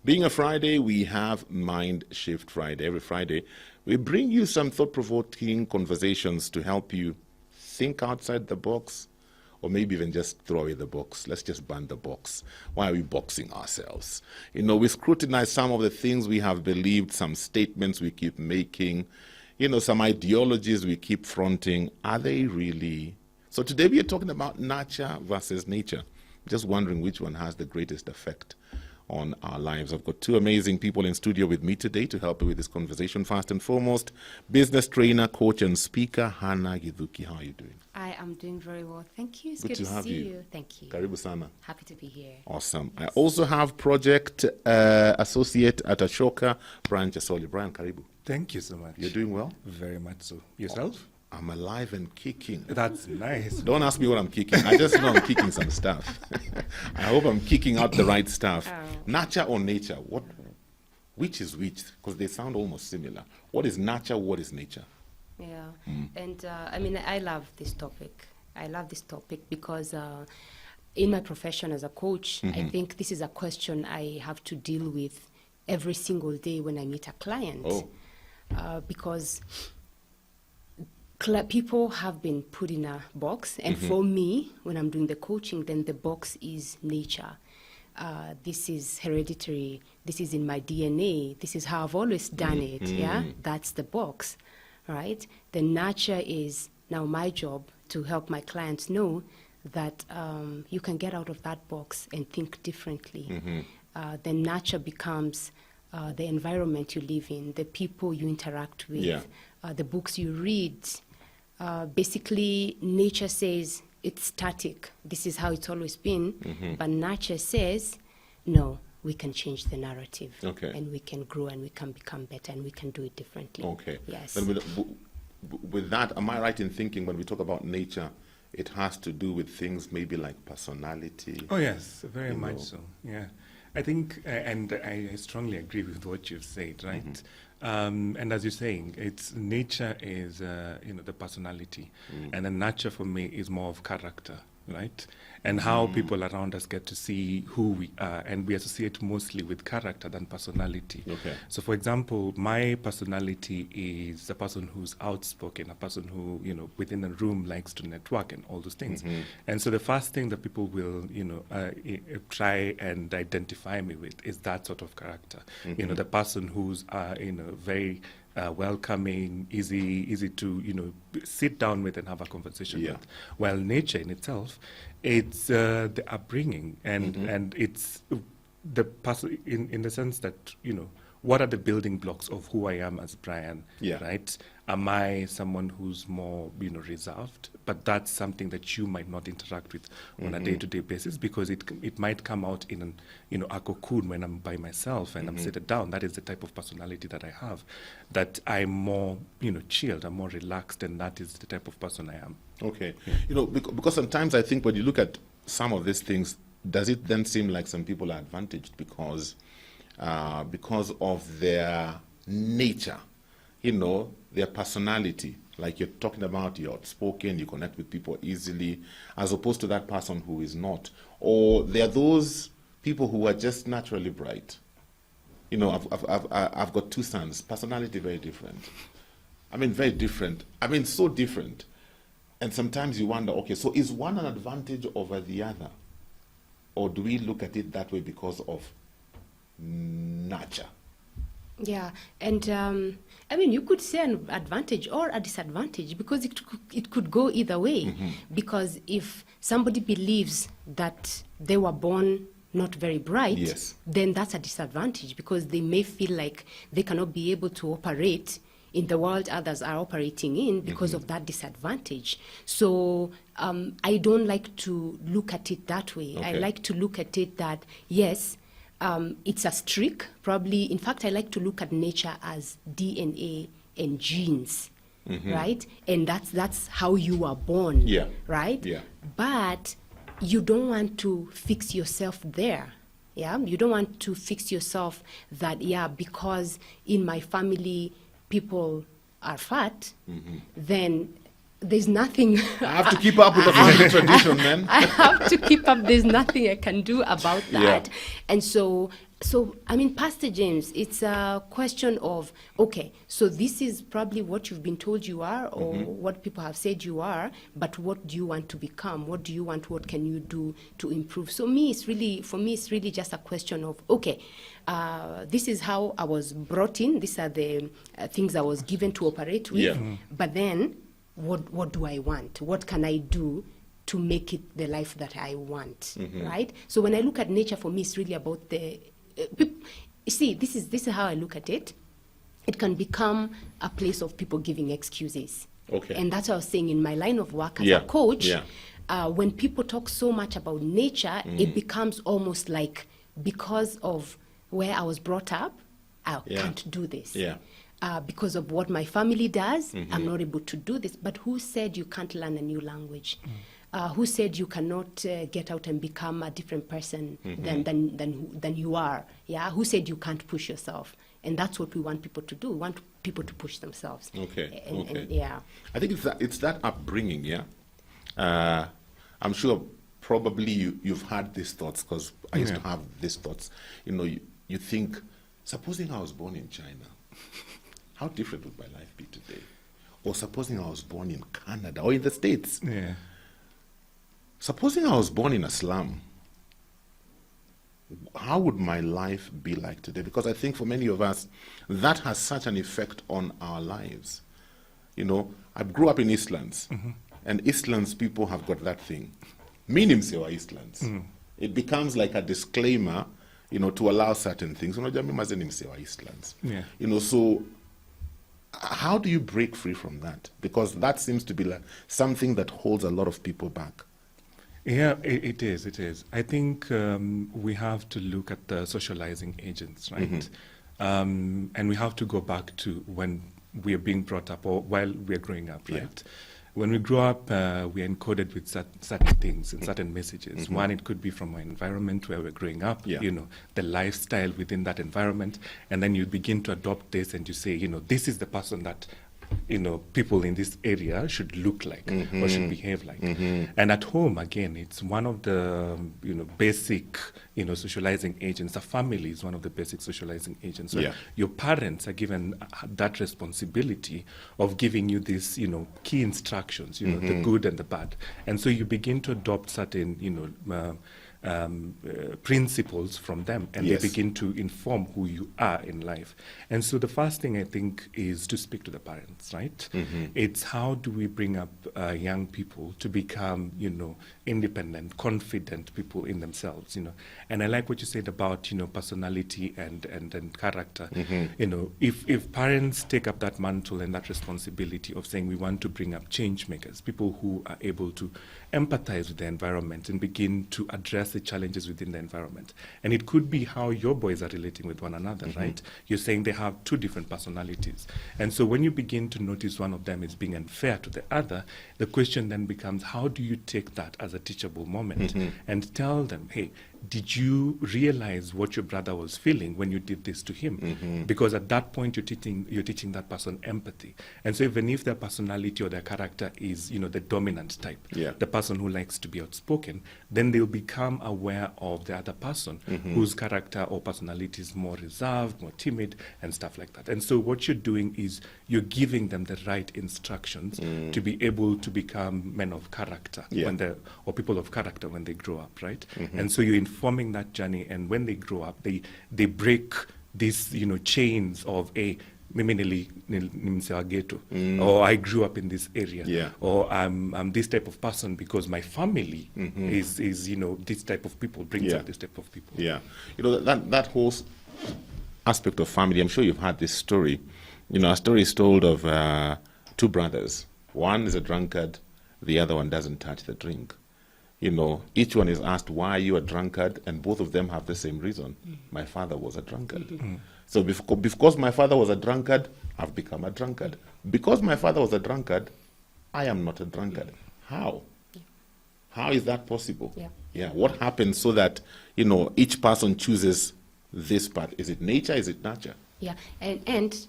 Being a Friday, we have Mind Shift Friday. Every Friday, we bring you some thought-provoking conversations to help you think outside the box, or maybe even just throw away the box. Let's just ban the box. Why are we boxing ourselves? You know, we scrutinize some of the things we have believed, some statements we keep making, you know, some ideologies we keep fronting. Are they really? So today we are talking about nurture versus nature. Just wondering which one has the greatest effect on our lives. I've got two amazing people in studio with me today to help me with this conversation. First and foremost, business trainer, coach, and speaker, Hannah Githuki. How are you doing? I am doing very well. Thank you. It's good to have see you. Thank you. Karibu sana. Happy to be here. Awesome. Yes. I also have project associate at Ashoka, Brian Chesoli. Brian, Karibu. Thank you so much. You're doing well? Very much so. Yourself? I'm alive and kicking. That's nice. Don't ask me what I'm kicking. I just know I'm kicking some stuff. I hope I'm kicking out the right stuff. Nurture or nature? Which is which? Because they sound almost similar. What is nurture? What is nature? Yeah. And I mean, I love this topic. I love this topic because in my profession as a coach, I think this is a question I have to deal with every single day when I meet a client. Because people have been put in a box, and for me, when I'm doing the coaching, then the box is nature. This is hereditary. This is in my DNA. This is how I've always done it. Yeah, that's the box, right? The nurture is now my job to help my clients know that you can get out of that box and think differently. The nurture becomes the environment you live in, the people you interact with, the books you read. Basically, nature says it's static. This is how it's always been. But nurture says, no, we can change the narrative. And we can grow and we can become better and we can do it differently. Yes. Then with that, am I right in thinking when we talk about nature, it has to do with things maybe like personality? Oh, yes, very much so. Yeah. I think, and I strongly agree with what you've said, right? And as you're saying, it's nature is, the personality, and then nurture for me is more of character, right? And how people around us get to see who we are, and we associate mostly with character than personality. So, for example, my personality is a person who's outspoken, a person who, within a room likes to network and all those things. And so the first thing that people will, try and identify me with is that sort of character. The person who's, very welcoming, easy to sit down with and have a conversation with. While nature in itself, it's the upbringing and it's the person in the sense that what are the building blocks of who I am as Brian, right? Am I someone who's more, reserved? But that's something that you might not interact with on a day-to-day basis because it might come out in a cocoon when I'm by myself and I'm seated down. That is the type of personality that I have, that I'm more, chilled, I'm more relaxed, and that is the type of person I am. Because sometimes I think when you look at some of these things, does it then seem like some people are advantaged because of their nature, their personality, like you're talking about, you're outspoken, you connect with people easily, as opposed to that person who is not? Or there are those people who are just naturally bright. I've got two sons, personality very different. Very different. So different. And sometimes you wonder, okay, so is one an advantage over the other? Or do we look at it that way because of nurture? Yeah, and you could say an advantage or a disadvantage because it could go either way. Because if somebody believes that they were born not very bright, then that's a disadvantage because they may feel like they cannot be able to operate in the world others are operating in because of that disadvantage. So I don't like to look at it that way. I like to look at it that, yes, it's a streak, probably. In fact, I like to look at nature as DNA and genes, right? And that's how you are born, right? But you don't want to fix yourself there. You don't want to fix yourself that, because in my family people are fat, then there's nothing. I have to keep up with the family tradition, man. I have to keep up. There's nothing I can do about that. Yeah. And so, I mean, Pastor James, it's a question of, okay, so this is probably what you've been told you are, or what people have said you are, but what do you want to become? What do you want? What can you do to improve? So for me, it's really just a question of, okay, this is how I was brought in. These are the things I was given to operate with. Yeah. But then, what do I want? What can I do to make it the life that I want, right? So when I look at nature, for me, it's really about the... see, this is how I look at it. It can become a place of people giving excuses. Okay. And that's what I was saying in my line of work as Yeah. a coach. Yeah. When people talk so much about nature, it becomes almost like, because of where I was brought up, I can't do this. Yeah. Because of what my family does, I'm not able to do this. But who said you can't learn a new language? Who said you cannot get out and become a different person than you are? Yeah. Who said you can't push yourself? And that's what we want people to do. We want people to push themselves. Okay. And yeah. I think it's that upbringing, yeah. I'm sure probably you've had these thoughts, because I used to have these thoughts. You know, you think, supposing I was born in China, how different would my life be today? Or supposing I was born in Canada or in the States. Yeah. Supposing I was born in a slum, how would my life be like today? Because I think for many of us, that has such an effect on our lives. You know, I grew up in Eastlands, and Eastlands people have got that thing. Minim sewa Eastlands. It becomes like a disclaimer, you know, to allow certain things. Eastlands. Yeah. You know, so how do you break free from that? Because that seems to be like something that holds a lot of people back. Yeah, it is. It is. I think we have to look at the socializing agents, right? And we have to go back to when we are being brought up, or while we are growing up, right? Yeah. When we grow up, we are encoded with certain things and certain messages. One, it could be from our environment where we're growing up, Yeah. you know, the lifestyle within that environment. And then you begin to adopt this and you say, you know, this is the person that, you know, people in this area should look like or should behave like. And at home, again, it's one of the, you know, basic, you know, socializing agents. The family is one of the basic socializing agents. So Yeah. your parents are given that responsibility of giving you these, you know, key instructions, you know, the good and the bad. And so you begin to adopt certain, you know, principles from them, and Yes. they begin to inform who you are in life. And so the first thing I think is to speak to the parents, right? It's how do we bring up young people to become, you know, independent, confident people in themselves, you know. And I like what you said about, you know, personality and character. You know, if parents take up that mantle and that responsibility of saying we want to bring up change makers, people who are able to empathize with the environment and begin to address the challenges within the environment. And it could be how your boys are relating with one another, right? You're saying they have two different personalities. And so when you begin to notice one of them is being unfair to the other, the question then becomes, how do you take that as a teachable moment and tell them, hey, did you realize what your brother was feeling when you did this to him? Because at that point you're teaching that person empathy. And so even if their personality or their character is, you know, the dominant type, the person who likes to be outspoken, then they'll become aware of the other person whose character or personality is more reserved, more timid, and stuff like that. And so what you're doing is you're giving them the right instructions to be able to become men of character or people of character when they grow up, right? And so you're informing that journey, and when they grow up, they break these, you know, chains of mimi nimsewa ghetto, or I grew up in this area, or I'm this type of person because my family is, you know, this type of people brings out this type of people. Yeah, you know, that whole aspect of family. I'm sure you've heard this story. You know, a story is told of two brothers. One is a drunkard, the other one doesn't touch the drink. You know, each one is asked, why are you a drunkard? And both of them have the same reason. My father was a drunkard. So because my father was a drunkard, I've become a drunkard. Because my father was a drunkard, I am not a drunkard. How? How is that possible? Yeah. What happens so that, you know, each person chooses this path? Is it nature? Is it nurture? Yeah. And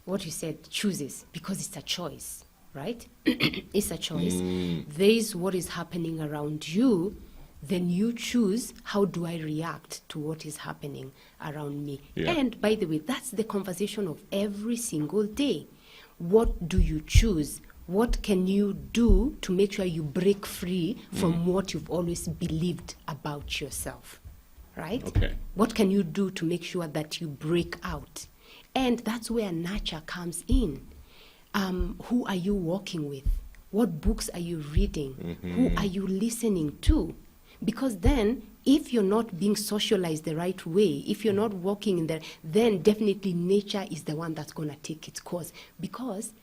what you said, chooses, because it's a choice. right? It's a choice. There is what is happening around you, then you choose, how do I react to what is happening around me? Yeah. And by the way, that's the conversation of every single day. What do you choose? What can you do to make sure you break free from what you've always believed about yourself, right? Okay. What can you do to make sure that you break out? And that's where nurture comes in. Who are you walking with? What books are you reading? Who are you listening to? Because then, if you're not being socialized the right way, if you're not walking in there, then definitely nature is the one that's going to take its course. Because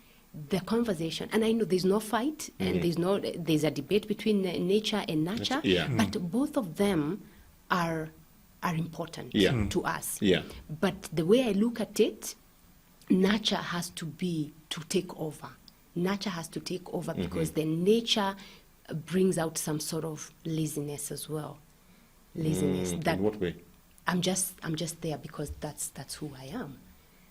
the conversation, and I know there's no fight, and there's a debate between nature and nurture, Yeah. but both of them are important Yeah. to us. Yeah. But the way I look at it, nurture has to take over. Nurture has to take over because then nature brings out some sort of laziness as well. Laziness. That In what way? I'm just there because that's who I am.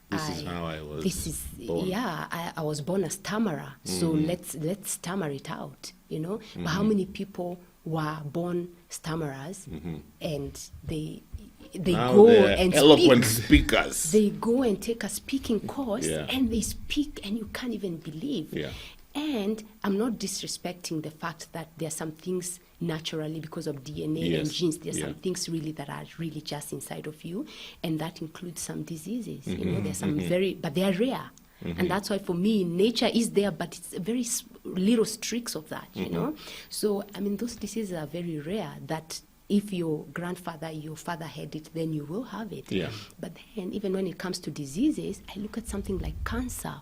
This is how I was This is born. yeah. I was born a stammerer, so let's stammer it out, you know. But how many people were born stammerers and they Now go they're and eloquent speak. speakers. They go and take a speaking course Yeah. and they speak and you can't even believe. Yeah. And I'm not disrespecting the fact that there are some things naturally because of DNA Yes. and genes. There's Yeah. some things really that are really just inside of you, and that includes some diseases. You know, there's some but they are rare. And that's why for me, nature is there, but it's very little streaks of that, you know. So, I mean, those diseases are very rare that if your father had it, then you will have it. Yeah. But then, even when it comes to diseases, I look at something like cancer.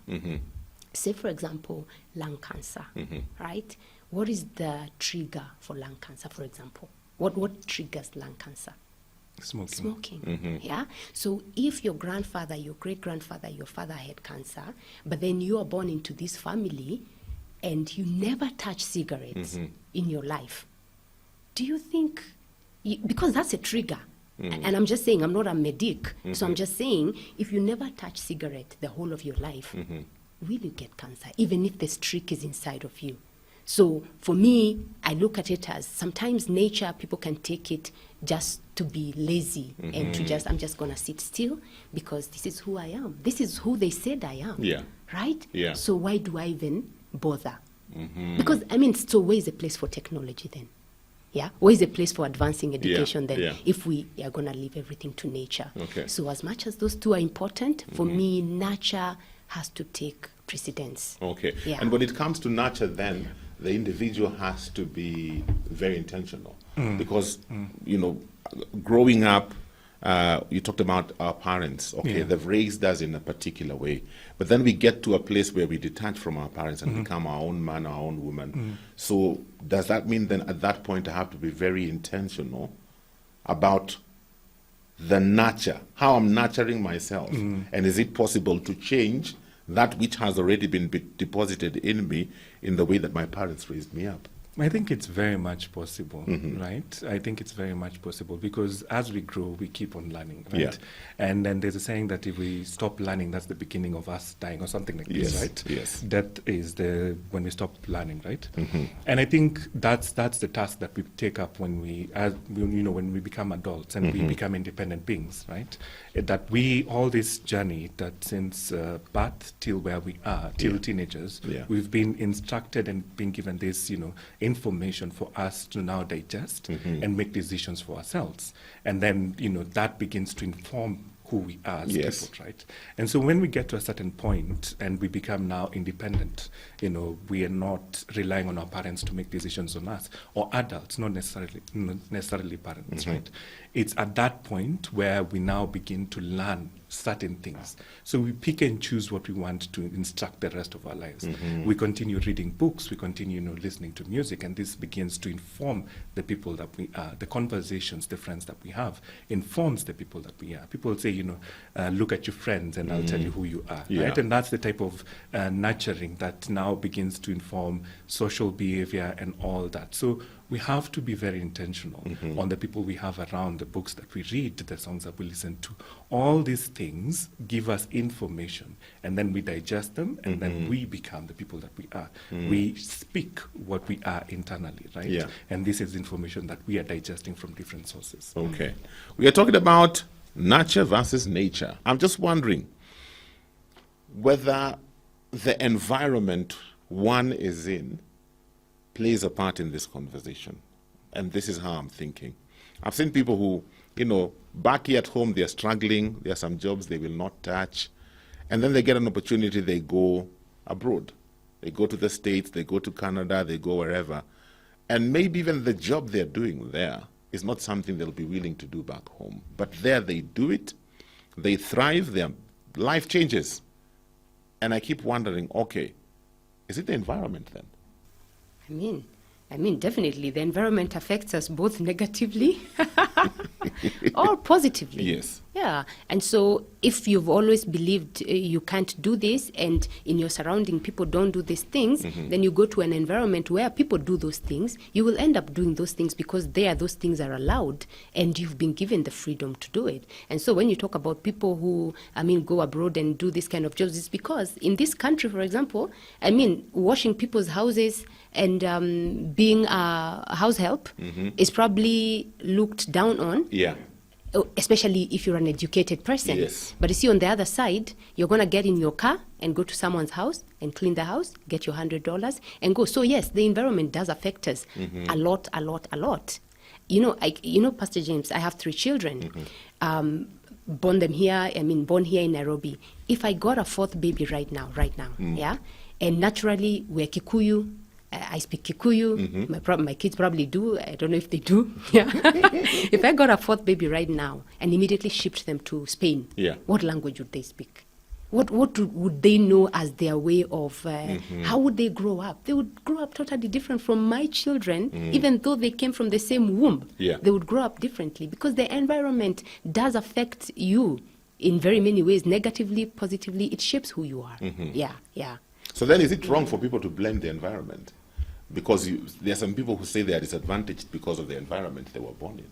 Say, for example, lung cancer, right? What is the trigger for lung cancer, for example? What triggers lung cancer? Smoking. Yeah. So if your grandfather, your great-grandfather, your father had cancer, but then you are born into this family and you never touch cigarettes in your life, do you think, because that's a trigger, and I'm just saying, I'm not a medic, so I'm just saying, if you never touch cigarette the whole of your life, will you get cancer, even if the streak is inside of you? So for me, I look at it as sometimes nature, people can take it just to be lazy and to I'm just going to sit still because this is who I am. This is who they said I am. Yeah. Right? Yeah. So why do I even bother? Because, I mean, so where is the place for technology then? Yeah? Where is the place for advancing education then Yeah. if we are going to leave everything to nature? Okay. So as much as those two are important, for me, nature has to take precedence. Okay. Yeah. And when it comes to nurture, then the individual has to be very intentional because, you know, growing up, you talked about our parents. Okay, Yeah. they've raised us in a particular way, but then we get to a place where we detach from our parents and become our own man, our own woman. So does that mean then at that point I have to be very intentional about the nurture, how I'm nurturing myself, and is it possible to change that which has already been deposited in me in the way that my parents raised me up? I think it's very much possible, right? I think it's very much possible because as we grow, we keep on learning, right? Yeah. And then there's a saying that if we stop learning, that's the beginning of us dying or something like Yes, this, right? yes. That is when we stop learning, right? And I think that's the task that we take up when when we become adults and we become independent beings, right? That all this journey that since birth till where we are, till teenagers, Yeah. we've been instructed and been given this, information for us to now digest and make decisions for ourselves. And then, that begins to inform who we are as Yes. people, right? And so when we get to a certain point and we become now independent, we are not relying on our parents to make decisions on us, or adults, not necessarily parents, right? It's at that point where we now begin to learn certain things. So we pick and choose what we want to instruct the rest of our lives. We continue reading books, we continue listening to music, and this begins to inform the people that we are. The conversations, the friends that we have, informs the people that we are. People say, look at your friends and I'll tell you who you are, Yeah. right? And that's the type of nurturing that now begins to inform social behavior and all that. So we have to be very intentional on the people we have around, the books that we read, the songs that we listen to. All these things give us information, and then we digest them, and then we become the people that we are. We speak what we are internally, right? Yeah. And this is information that we are digesting from different sources. Okay. We are talking about nurture versus nature. I'm just wondering whether the environment one is in plays a part in this conversation. And this is how I'm thinking. I've seen people who, back here at home, they're struggling. There are some jobs they will not touch. And then they get an opportunity, they go abroad. They go to the States, they go to Canada, they go wherever. And maybe even the job they're doing there is not something they'll be willing to do back home. But there they do it, they thrive, their life changes. And I keep wondering, okay, is it the environment then? I mean, definitely the environment affects us both negatively or positively. Yes. Yeah. And so if you've always believed you can't do this, and in your surrounding people don't do these things, then you go to an environment where people do those things, you will end up doing those things because there those things are allowed and you've been given the freedom to do it. And so when you talk about people who, go abroad and do this kind of jobs, it's because in this country, for example, washing people's houses and being a house help is probably looked down on. Yeah. Especially if you're an educated person. Yes. But you see, on the other side, you're going to get in your car and go to someone's house and clean the house, get your $100 and go. So yes, the environment does affect us a lot. Pastor James, I have 3 children. Born here in Nairobi. If I got a 4th baby right now, yeah, and naturally we're Kikuyu, I speak Kikuyu. My kids probably do. I don't know if they do. Yeah. If I got a 4th baby right now and immediately shipped them to Spain, what language would they speak? What would they know as their way of, how would they grow up? They would grow up totally different from my children, even though they came from the same womb. Yeah. They would grow up differently because the environment does affect you in very many ways, negatively, positively. It shapes who you are. Yeah. So then is it wrong for people to blame the environment? Because there are some people who say they are disadvantaged because of the environment they were born in.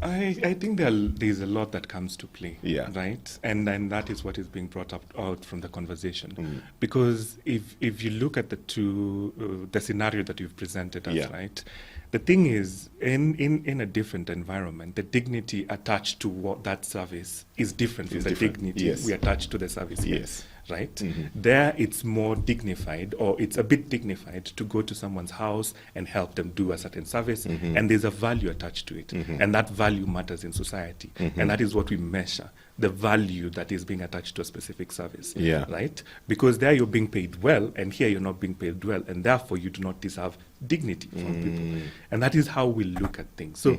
I think there's a lot that comes to play, Yeah. right? And that is what is being brought out from the conversation. Because if you look at the scenario that you've presented us, right? The thing is, in a different environment, the dignity attached to what that service is different from the dignity we attach to the service. Yes. Right? There it's more dignified, or it's a bit dignified to go to someone's house and help them do a certain service, and there's a value attached to it, and that value matters in society, and that is what we measure, the value that is being attached to a specific service, right? Because there you're being paid well, and here you're not being paid well, and therefore you do not deserve dignity from people, and that is how we look at things. So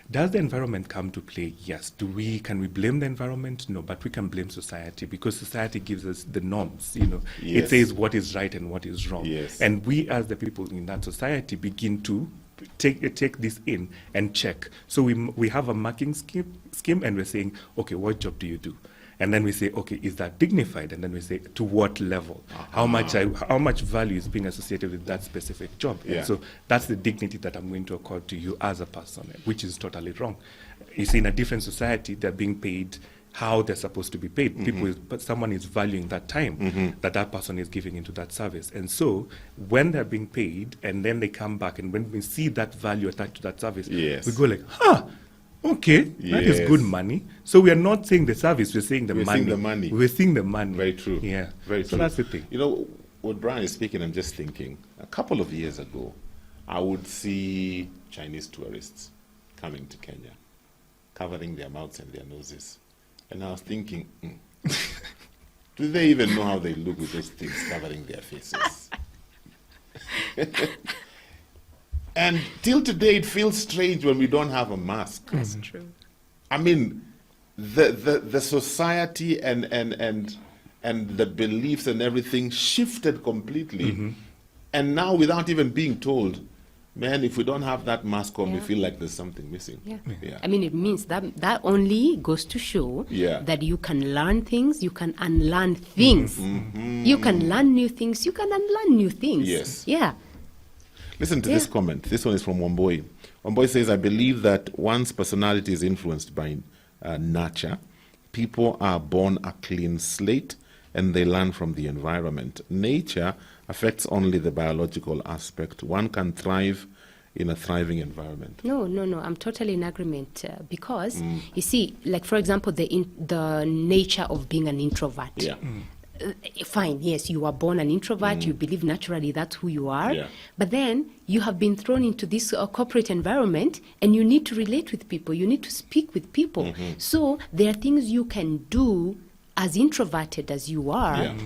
does the environment come to play? Yes. Can we blame the environment? No, but we can blame society, because society gives us the norms, It says what is right and what is wrong. Yes. And we as the people in that society begin to take this in and check. So we have a marking scheme and we're saying, okay, what job do you do? And then we say, okay, is that dignified? And then we say, to what level? How much value is being associated with that specific job? Yeah. And so that's the dignity that I'm going to accord to you as a person, which is totally wrong. You see, in a different society, they're being paid how they're supposed to be paid. But someone is valuing that time that person is giving into that service. And so when they're being paid and then they come back, and when we see that value attached to that service, we go like, okay, that is good money. So we are not saying the service, we're saying We're seeing the money. We're seeing the money. Very true. Yeah. Very So true. that's the thing. What Brian is speaking, I'm just thinking, a couple of years ago, I would see Chinese tourists coming to Kenya, covering their mouths and their noses. And I was thinking, do they even know how they look with those things covering their faces? And till today, it feels strange when we don't have a mask. That's true. I mean, the society and the beliefs and everything shifted completely. And now, without even being told, Man, if we don't have that mask on, we Yeah. feel like there's something missing. Yeah. Yeah. I mean, it means that only goes to show Yeah. that you can learn things, you can unlearn things. You can learn new things, you can unlearn new things. Yes. Yeah. Listen to this Yeah. comment. This one is from Wamboi. Wamboi says, I believe that one's personality is influenced by nurture. People are born a clean slate and they learn from the environment. Nature affects only the biological aspect. One can thrive in a thriving environment. No. I'm totally in agreement because you see, like for example, the nature of being an introvert. Yeah. Fine, yes, you are born an introvert. You believe naturally that's who you are. Yeah. But then you have been thrown into this corporate environment, and you need to relate with people. You need to speak with people. So there are things you can do as introverted as you are. Yeah.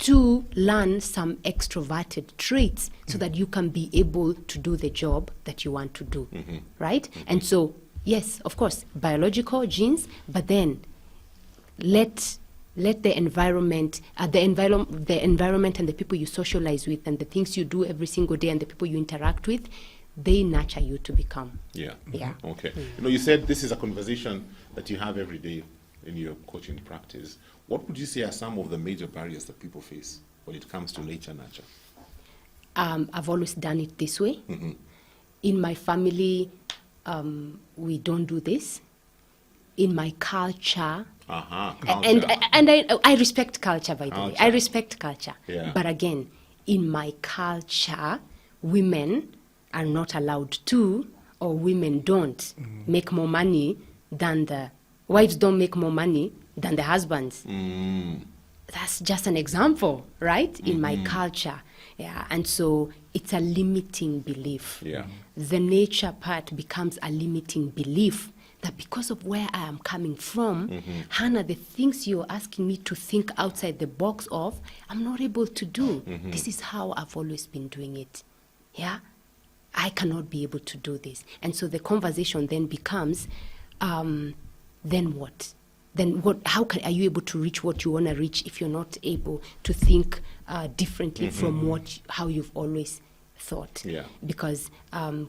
To learn some extroverted traits so that you can be able to do the job that you want to do, right? And so, yes, of course, biological genes, but then let the environment, the environment and the people you socialize with and the things you do every single day and the people you interact with, they nurture you to become. Yeah. Yeah. Okay. You know, you said this is a conversation that you have every day in your coaching practice. What would you say are some of the major barriers that people face when it comes to nature nurture? I've always done it this way. In my family, we don't do this. In my culture, and I respect culture, by the way. I respect culture. Yeah. But again, in my culture, women are not allowed to, or women don't make more money than the wives don't make more money than the husbands. That's just an example, right? In my culture. Yeah. And so it's a limiting belief. Yeah. The nature part becomes a limiting belief that because of where I am coming from, Hannah, the things you're asking me to think outside the box of, I'm not able to do. This is how I've always been doing it. Yeah? I cannot be able to do this. And so the conversation then becomes, then what? Then what? How are you able to reach what you want to reach if you're not able to think differently from how you've always thought? Yeah. Because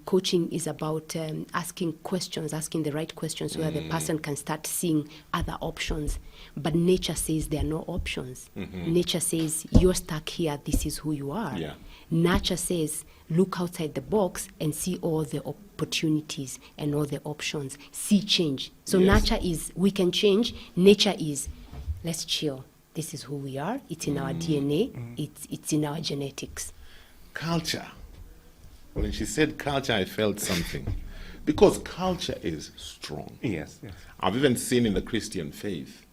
coaching is about asking questions, asking the right questions so that the person can start seeing other options. But nature says there are no options. Nature says you're stuck here, this is who you are. Yeah. Nature says look outside the box and see all the opportunities and all the options. See change. So Yes. nature is we can change. Nature is let's chill. This is who we are. It's in our DNA. It's in our genetics. Culture. When she said culture, I felt something. Because culture is strong. Yes. I've even seen in the Christian faith,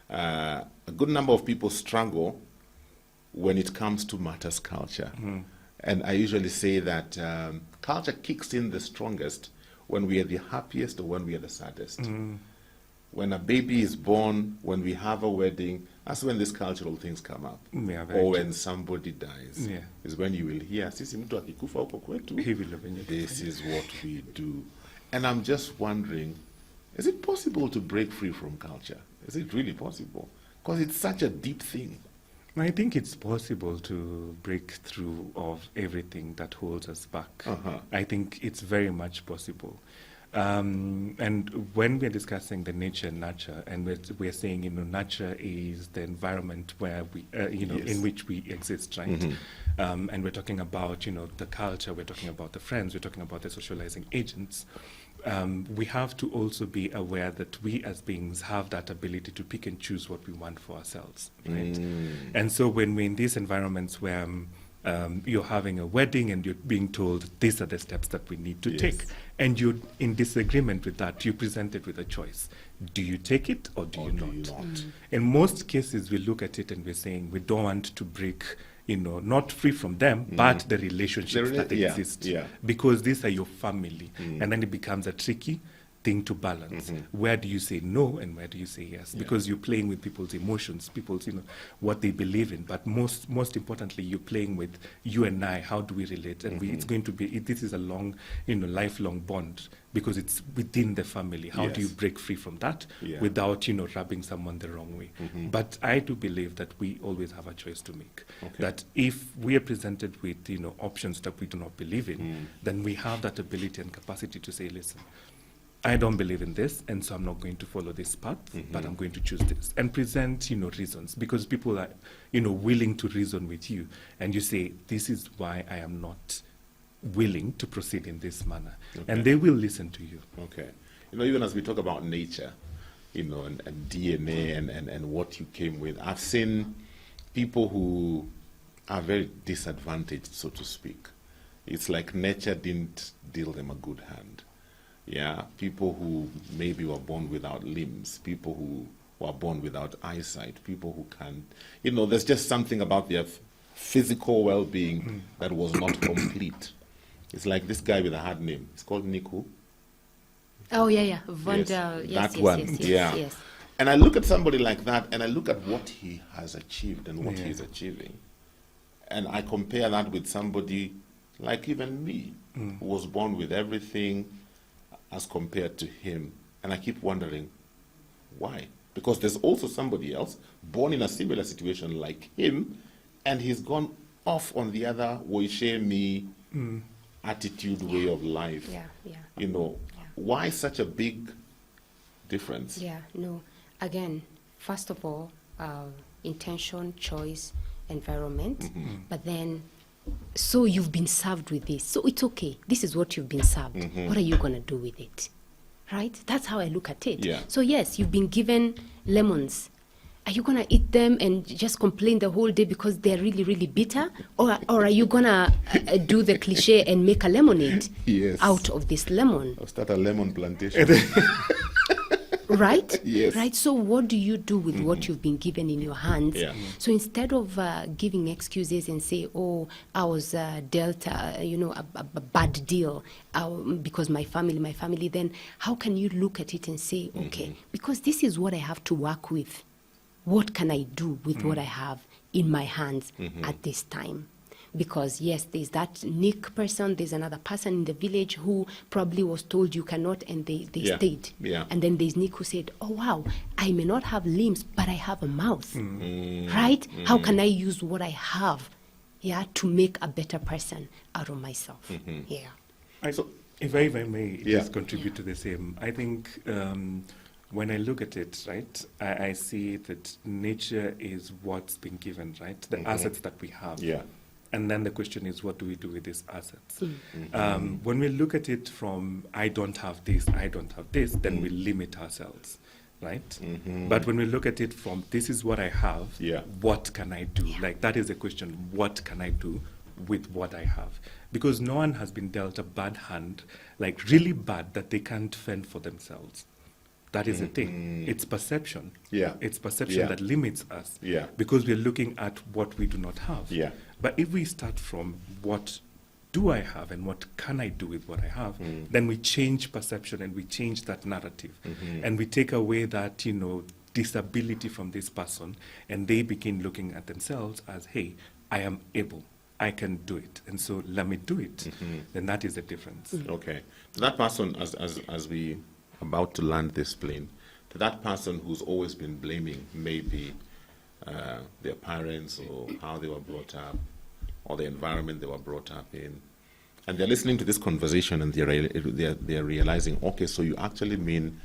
a good number of people struggle when it comes to matters culture. And I usually say that culture kicks in the strongest when we are the happiest or when we are the saddest. When a baby is born, when we have a wedding, that's when these cultural things come up. Yeah, very Or true. when somebody dies, Yeah. is when you will hear, sisi mtu akikufa huko kwetu, Hivi ndivyo venye this is what we do. And I'm just wondering, is it possible to break free from culture? Is it really possible? Because it's such a deep thing. I think it's possible to break through of everything that holds us back. I think it's very much possible. And when we're discussing the nature and nurture, and we're saying, nurture is the environment where we, Yes. in which we exist, right? And we're talking about, the culture, we're talking about the friends, we're talking about the socializing agents. We have to also be aware that we as beings have that ability to pick and choose what we want for ourselves, right? And so when we're in these environments where you're having a wedding and you're being told these are the steps that we need to Yes. take, and you're in disagreement with that, you're presented with a choice. Do you take it or do Or you do not? you not? In most cases, we look at it and we're saying we don't want to break, not free from them, but the relationships that yeah, exist. yeah. Because these are your family. And then it becomes a tricky thing to balance. Where do you say no and where do you say yes? Because you're playing with people's emotions, people's, what they believe in. But most importantly, you're playing with you and I. How do we relate? And it's going to be, this is a long, lifelong bond, because it's within the family. How do you break free from that without, rubbing someone the wrong way? But I do believe that we always have a choice to make. That if we are presented with, options that we do not believe in, then we have that ability and capacity to say, listen, I don't believe in this, and so I'm not going to follow this path, but I'm going to choose this. And present, reasons, because people are, willing to reason with you. And you say, this is why I am not willing to proceed in this manner. And they will listen to you. Okay. Even as we talk about nature, and DNA and what you came with, I've seen people who are very disadvantaged, so to speak. It's like nature didn't deal them a good hand. Yeah, people who maybe were born without limbs, people who were born without eyesight, people who can't, there's just something about their physical well-being that was not complete. It's like this guy with a hard name. It's called Niku. Oh, yeah. Yes. And I look at somebody like that, and I look at what he has achieved and what he's achieving. And I compare that with somebody like even me, who was born with everything, as compared to him. And I keep wondering, why? Because there's also somebody else born in a similar situation like him, and he's gone off on the other me attitude, way of life. Why such a big difference? Again, first of all, intention, choice, environment, but then, so you've been served with this, so it's okay. This is what you've been served. What are you going to do with it? Right? That's how I look at it. So yes, you've been given lemons. Are you going to eat them and just complain the whole day because they're really, really bitter? Or are you going to do the cliche and make a lemonade out of this lemon? I'll start a lemon plantation. Right? Yes. Right? So what do you do with what you've been given in your hands? So instead of giving excuses and say, oh, I was dealt, a bad deal because my family, then how can you look at it and say, okay, because this is what I have to work with. What can I do with what I have in my hands at this time? Because yes, there's that Nick person, there's another person in the village who probably was told you cannot, and they stayed. And then there's Nick who said, oh wow, I may not have limbs, but I have a mouth. Right? How can I use what I have to make a better person out of myself? So if I may just contribute to the same, I think when I look at it, right, I see that nature is what's been given, right? The assets that we have. And then the question is, what do we do with these assets? When we look at it from, I don't have this, then we limit ourselves, right? But when we look at it from, this is what I have, what can I do? Like, that is the question, what can I do with what I have? Because no one has been dealt a bad hand, like really bad, that they can't fend for themselves. That is the thing. It's perception. It's perception that limits us. Because we're looking at what we do not have. But if we start from what do I have and what can I do with what I have, then we change perception and we change that narrative. And we take away that, disability from this person, and they begin looking at themselves as, hey, I am able. I can do it, and so let me do it. Then that is the difference. Okay. To that person, as we about to land this plane, to that person who's always been blaming maybe their parents or how they were brought up or the environment they were brought up in, and they're listening to this conversation and they're realizing, okay, so you actually mean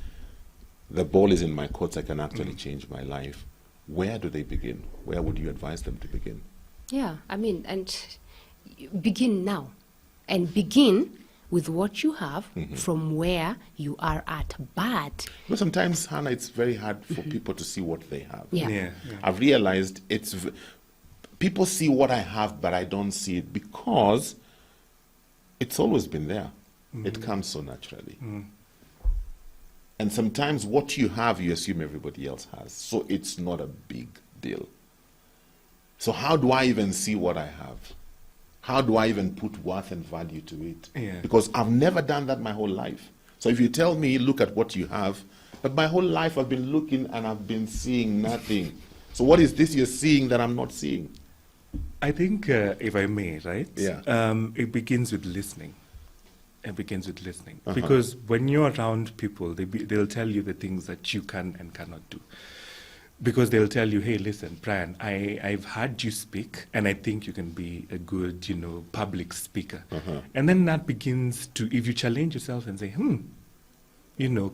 the ball is in my court, I can actually change my life. Where do they begin? Where would you advise them to begin? And begin now, and begin with what you have from where you are at. But sometimes, Hannah, it's very hard for people to see what they have. I've realized people see what I have, but I don't see it because it's always been there. It comes so naturally. And sometimes what you have, you assume everybody else has. So it's not a big deal. So how do I even see what I have? How do I even put worth and value to it? Because I've never done that my whole life. So if you tell me, look at what you have, but my whole life I've been looking and I've been seeing nothing. So what is this you're seeing that I'm not seeing? I think, if I may, right? Yeah. It begins with listening. It begins with listening. Uh-huh. Because when you're around people, they'll tell you the things that you can and cannot do. Because they'll tell you, hey, listen, Brian, I've heard you speak, and I think you can be a good, public speaker. Uh-huh. And then that begins to, if you challenge yourself and say,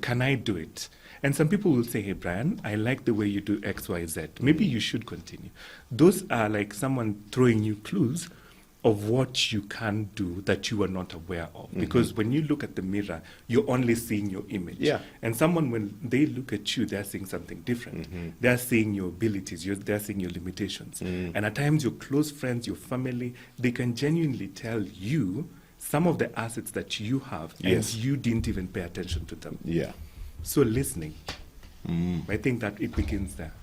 can I do it? And some people will say, hey, Brian, I like the way you do X, Y, Z. Maybe you should continue. Those are like someone throwing you clues of what you can do that you are not aware of. Because when you look at the mirror, you're only seeing your image. Yeah. And someone, when they look at you, they're seeing something different. They're seeing your abilities, they're seeing your limitations. And at times, your close friends, your family, they can genuinely tell you some of the assets that you have, Yes. and you didn't even pay attention to them. Yeah. So listening, I think that it begins there.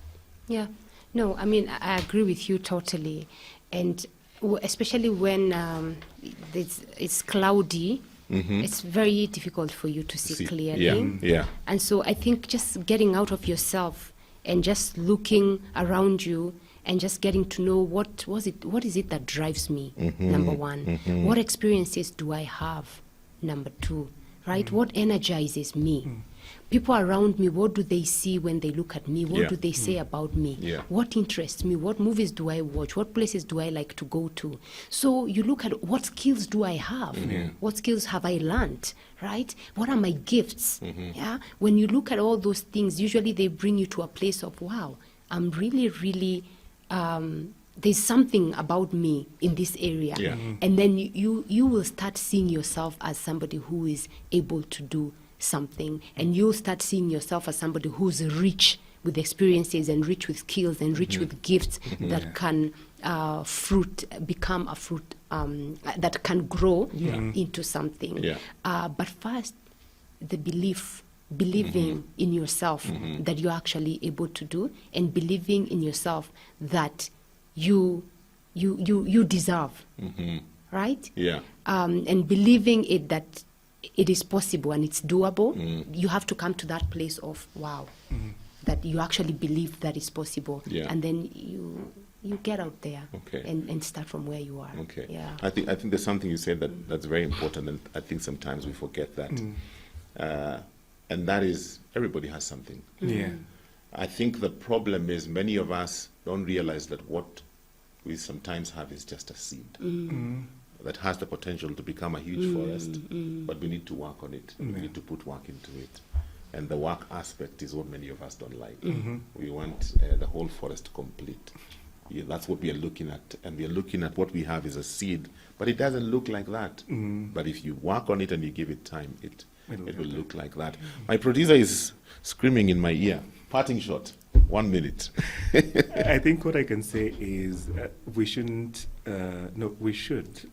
Yeah. No, I mean, I agree with you totally. And especially when it's cloudy, it's very difficult for you to see clearly. Yeah. Yeah. And so I think just getting out of yourself and just looking around you and just getting to know what is it that drives me, number one. What experiences do I have, number two, right? What energizes me? People around me, what do they see when they look at me? What Yeah. do they say about me? Yeah. What interests me? What movies do I watch? What places do I like to go to? So you look at what skills do I have? What skills have I learned, right? What are my gifts? Yeah. When you look at all those things, usually they bring you to a place of, wow, I'm really, really, there's something about me in this area. Yeah. And then you will start seeing yourself as somebody who is able to do something, and you'll start seeing yourself as somebody who's rich with experiences and rich with skills and rich with gifts that can become a fruit that can grow into something. Yeah. But first, the believing in yourself that you're actually able to do, and believing in yourself that you deserve, right? Yeah. And believing it that it is possible and it's doable. You have to come to that place of, wow, that you actually believe that it's possible. Yeah. And then you get out there Okay. and start from where you are. Okay. Yeah. I think there's something you said that's very important, and I think sometimes we forget that. And that is, everybody has something. Yeah. I think the problem is many of us don't realize that what we sometimes have is just a seed that has the potential to become a huge forest, but we need to work on it. We need to put work into it. And the work aspect is what many of us don't like. We want the whole forest complete. Yeah, that's what we are looking at. And we are looking at what we have is a seed, but it doesn't look like that. But if you work on it and you give it time, it will look like that. My producer is screaming in my ear. Parting shot, 1 minute. I think what I can say is we should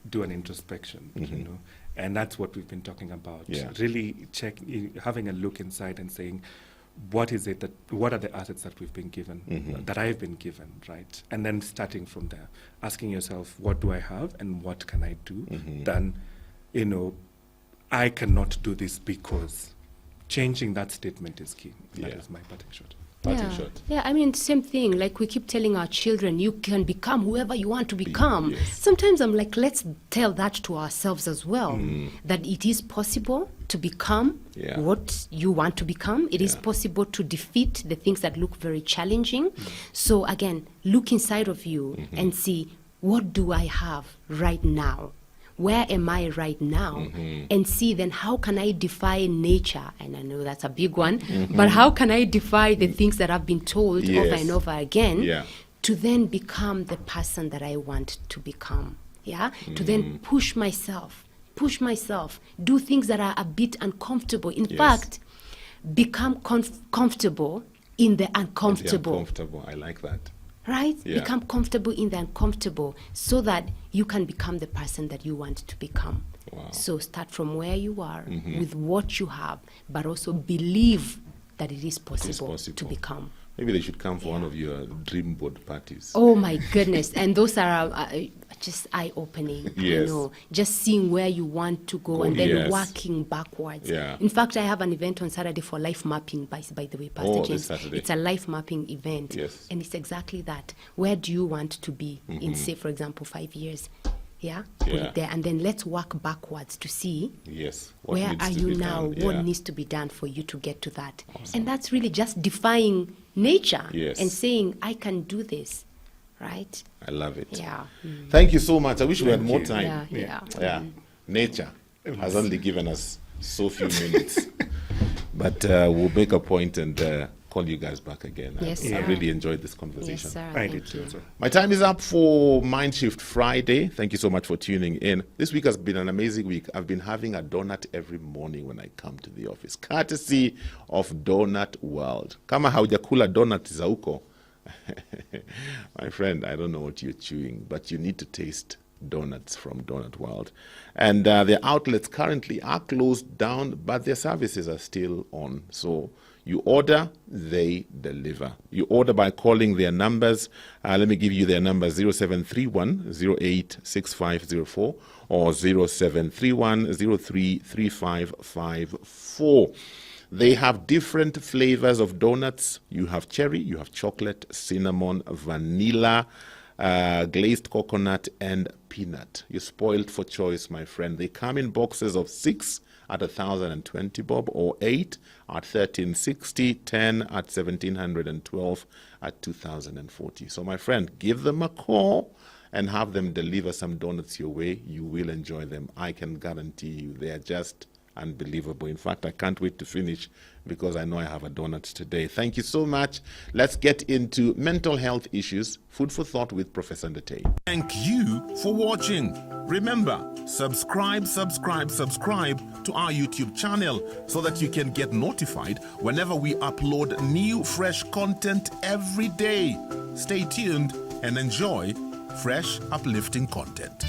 do an introspection, and that's what we've been talking about. Yeah. Really having a look inside and saying, what are the assets that we've been given, that I've been given, right? And then starting from there, asking yourself, what do I have and what can I do? Then, I cannot do this because. Changing that statement is key. That is my parting shot. Parting shot. Yeah, I mean, same thing. Like we keep telling our children, you can become whoever you want to become. Yes. Sometimes I'm like, let's tell that to ourselves as well, that it is possible to become what you want to become. It is possible to defeat the things that look very challenging. So again, look inside of you and see, what do I have right now? Where am I right now? And see then, how can I defy nature? And I know that's a big one, but how can I defy the things that I've been told over and over again to then become the person that I want to become? Yeah? To then push myself, do things that are a bit uncomfortable. In fact, become comfortable in the uncomfortable. Uncomfortable, I like that. Right? Yeah. Become comfortable in the uncomfortable so that you can become the person that you want to become. Wow. So start from where you are with what you have, but also believe that it is possible to become. Maybe they should come for one of your dream board parties. Oh my goodness. And those are just eye-opening, Yes. just seeing where you want to go and then yes. working backwards. Yeah. In fact, I have an event on Saturday for life mapping, by the way, Pastor This James. Saturday. It's a life mapping event. Yes. And it's exactly that. Where do you want to be in, say, for example, 5 years? Yeah? Put Yeah. it there. And then let's work backwards to see Yes. What where needs are to you be now? done. What Yeah. needs to be done for you to get to that? And that's really just defying nature Yes. and saying, I can do this, right? I love it. Yeah. Thank you so much. I wish we had more you. time. Yeah. Nature has only given us so few minutes. But we'll make a point and call you guys back again. Yes, I sir. really enjoyed this conversation. Yes, sir. I Thank did too. you. Also. My time is up for Mindshift Friday. Thank you so much for tuning in. This week has been an amazing week. I've been having a donut every morning when I come to the office, courtesy of Donut World. Kama haujakula donut za huko, my friend, I don't know what you're chewing, but you need to taste donuts from Donut World. And their outlets currently are closed down, but their services are still on. So you order, they deliver. You order by calling their numbers. Let me give you their number, 0731 086504 or 0731 033554. They have different flavors of donuts. You have cherry, you have chocolate, cinnamon, vanilla, glazed coconut, and peanut. You're spoiled for choice, my friend. They come in boxes of 6 at 1,020 bob, or 8 at 1,360, 10 at 1,712, at 2,040. So, my friend, give them a call and have them deliver some donuts your way. You will enjoy them. I can guarantee you they are just unbelievable. In fact, I can't wait to finish because I know I have a donut today. Thank you so much. Let's get into mental health issues. Food for thought with Professor Ndete. Thank you for watching. Remember, subscribe to our YouTube channel so that you can get notified whenever we upload new fresh content every day. Stay tuned and enjoy fresh, uplifting content.